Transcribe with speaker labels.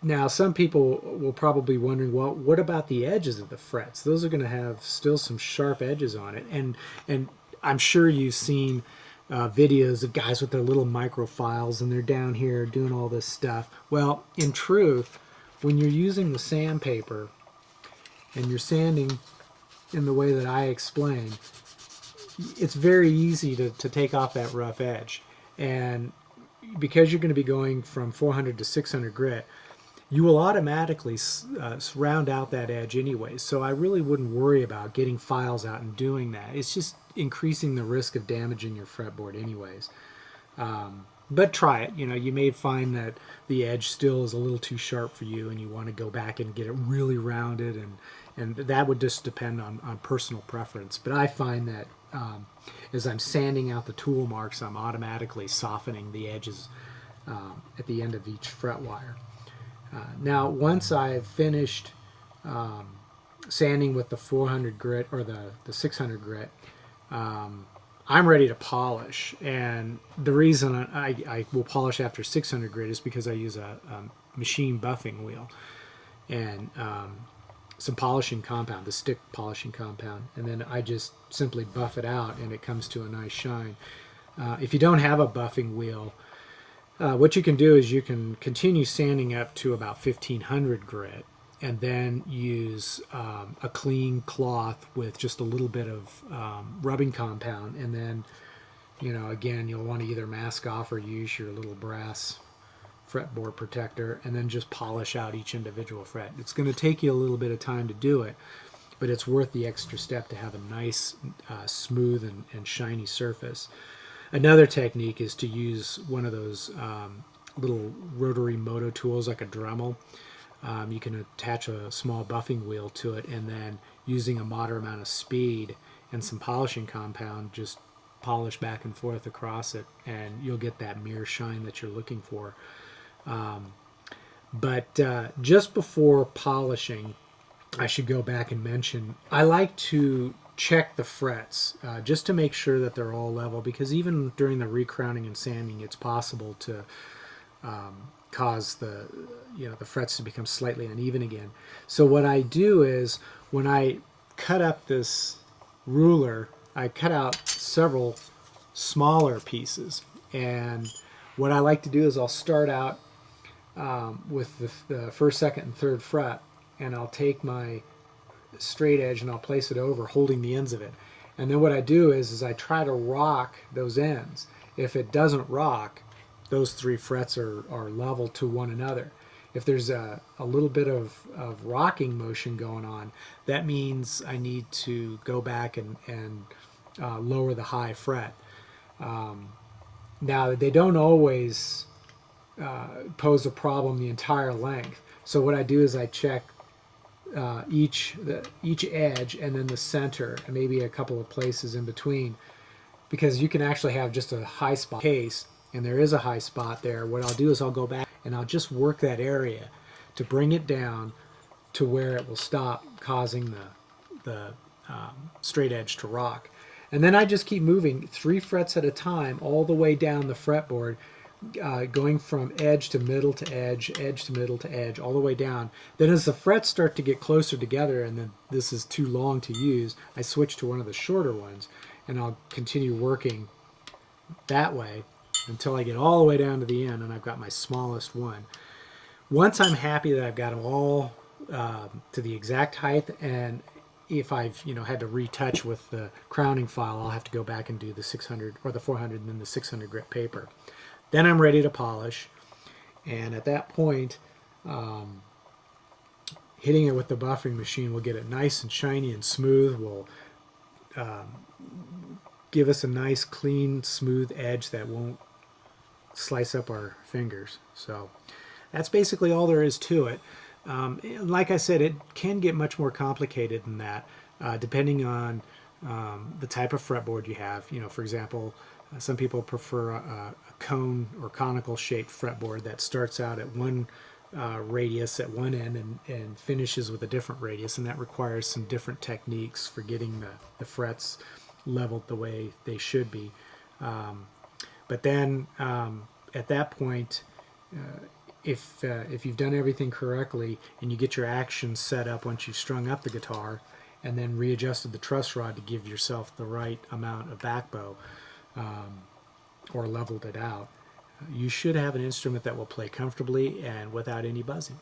Speaker 1: Now, some people will probably be wondering, well, what about the edges of the frets? Those are going to have still some sharp edges on it, and I'm sure you've seen videos of guys with their little microfiles and they're down here doing all this stuff. Well, in truth, when you're using the sandpaper and you're sanding in the way that I explained, it's very easy to take off that rough edge. And because you're going to be going from 400 to 600 grit, you will automatically round out that edge anyway. So I really wouldn't worry about getting files out and doing that. It's just increasing the risk of damaging your fretboard anyways. But try it. You know, you may find that the edge still is a little too sharp for you and you want to go back and get it really rounded, and that would just depend on personal preference. But I find that as I'm sanding out the tool marks, I'm automatically softening the edges at the end of each fret wire. Now, once I've finished sanding with the 400 grit or the 600 grit, I'm ready to polish. And the reason I will polish after 600 grit is because I use a machine buffing wheel and some polishing compound, the stick polishing compound, and then I just simply buff it out and it comes to a nice shine. If you don't have a buffing wheel, what you can do is you can continue sanding up to about 1500 grit and then use a clean cloth with just a little bit of rubbing compound, and then, you know, again, you'll want to either mask off or use your little brass fretboard protector and then just polish out each individual fret. It's going to take you a little bit of time to do it, but it's worth the extra step to have a nice smooth and shiny surface. Another technique is to use one of those little rotary moto tools like a Dremel. You can attach a small buffing wheel to it, and then using a moderate amount of speed and some polishing compound, just polish back and forth across it, and you'll get that mirror shine that you're looking for. But just before polishing, I should go back and mention, I like to check the frets just to make sure that they're all level, because even during the recrowning and sanding, it's possible to cause the frets to become slightly uneven again. So what I do is, when I cut up this ruler, I cut out several smaller pieces, and what I like to do is I'll start out with the first, second, and third fret, and I'll take my straight edge and I'll place it over, holding the ends of it. And then what I do is I try to rock those ends. If it doesn't rock, those three frets are level to one another. If there's a little bit of rocking motion going on, that means I need to go back and lower the high fret. Now, they don't always pose a problem the entire length. So what I do is I check each edge and then the center and maybe a couple of places in between, because you can actually have just a high spot case, and there is a high spot there. What I'll do is I'll go back and I'll just work that area to bring it down to where it will stop causing the straight edge to rock. And then I just keep moving 3 frets at a time all the way down the fretboard, going from edge to middle to edge to middle to edge, all the way down. Then as the frets start to get closer together, and then this is too long to use, I switch to one of the shorter ones, and I'll continue working that way until I get all the way down to the end and I've got my smallest one. Once I'm happy that I've got them all to the exact height, and if I've had to retouch with the crowning file, I'll have to go back and do the 600 or the 400 and then the 600 grit paper. Then I'm ready to polish, and at that point, hitting it with the buffing machine will get it nice and shiny and smooth, will give us a nice, clean, smooth edge that won't slice up our fingers. So that's basically all there is to it. Like I said, it can get much more complicated than that, depending on the type of fretboard you have. For example, some people prefer a cone or conical shaped fretboard that starts out at one radius at one end and finishes with a different radius, and that requires some different techniques for getting the frets leveled the way they should be. But then at that point, if you've done everything correctly and you get your actions set up once you've strung up the guitar, and then readjusted the truss rod to give yourself the right amount of back bow, or leveled it out, you should have an instrument that will play comfortably and without any buzzing.